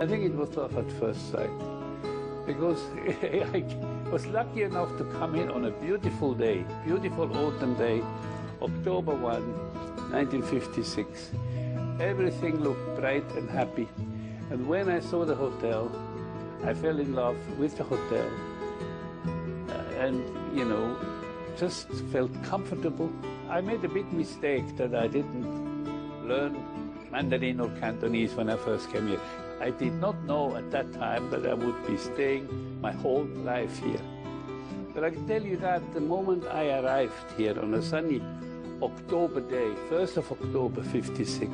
I think it was love at first sight, because I was lucky enough to come in on a beautiful day, beautiful autumn day, October 1, 1956. Everything looked bright and happy. And when I saw the hotel, I fell in love with the hotel. And, you know, just felt comfortable. I made a big mistake that I didn't learn Mandarin or Cantonese when I first came here. I did not know at that time that I would be staying my whole life here. But I can tell you that the moment I arrived here on a sunny October day, 1st of October, 56,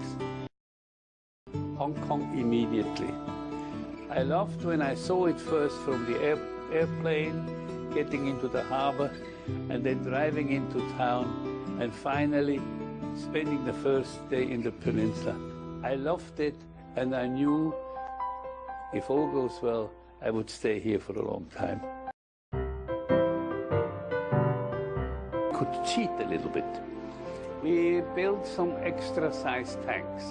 Hong Kong immediately. I loved when I saw it first from the airplane, getting into the harbor, and then driving into town, and finally spending the first day in the peninsula. I loved it, and I knew if all goes well, I would stay here for a long time. Could cheat a little bit. We built some extra-sized tanks.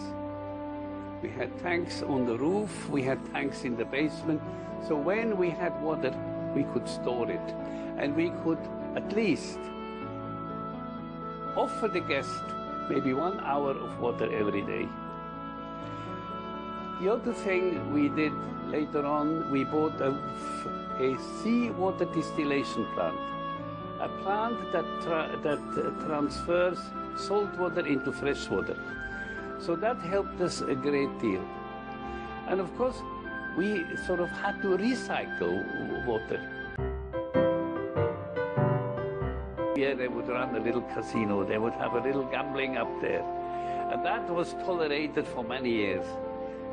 We had tanks on the roof, we had tanks in the basement, so when we had water, we could store it. And we could at least offer the guest maybe 1 hour of water every day. The other thing we did later on, we bought a seawater distillation plant. A plant that transfers salt water into fresh water. So that helped us a great deal. And of course, we sort of had to recycle water. Yeah, they would run a little casino, they would have a little gambling up there. And that was tolerated for many years.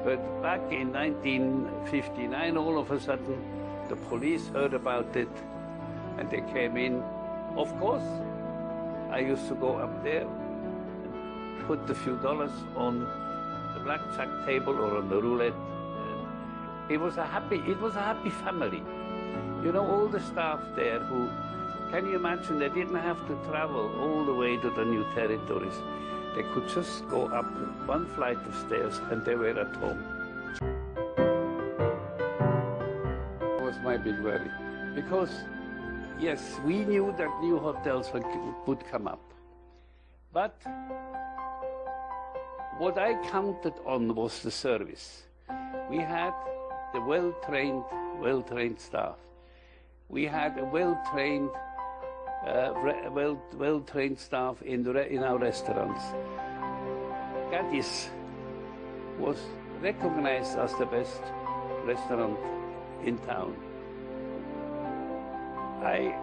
But back in 1959, all of a sudden, the police heard about it and they came in. Of course, I used to go up there and put a few dollars on the blackjack table or on the roulette. It was a happy family. You know, all the staff there who, can you imagine, they didn't have to travel all the way to the new territories. They could just go up one flight of stairs and they were at home. That was my big worry. Because, yes, we knew that new hotels would come up. But what I counted on was the service. We had the well-trained staff. We had a well-trained staff in our restaurants. Gaddy's was recognized as the best restaurant in town. I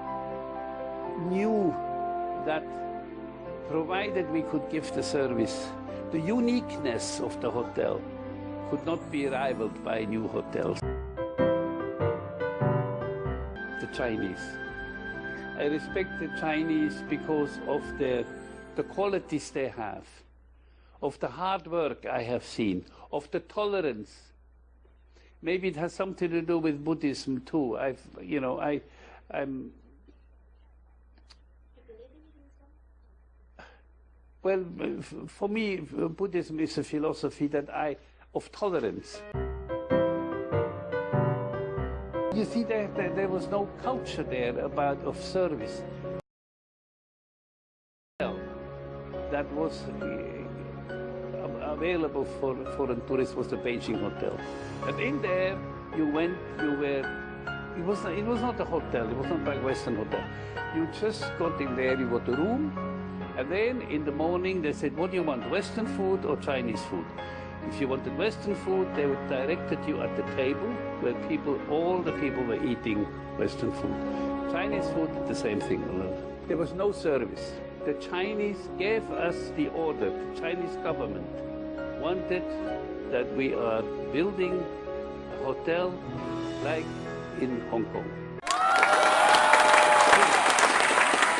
knew that provided we could give the service, the uniqueness of the hotel could not be rivaled by new hotels. The Chinese. I respect the Chinese because of the qualities they have, of the hard work I have seen, of the tolerance. Maybe it has something to do with Buddhism too. Well, for me, Buddhism is a philosophy of tolerance. You see, there was no culture there of service. That was available for foreign tourists was the Beijing Hotel. And in there, it was not a hotel, it was not like Western Hotel. You just got in there, you got a room, and then in the morning they said, what do you want, Western food or Chinese food? If you wanted Western food, they would direct you at the table where all the people were eating Western food. Chinese food, the same thing. There was no service. The Chinese gave us the order. The Chinese government wanted that we are building a hotel like in Hong Kong.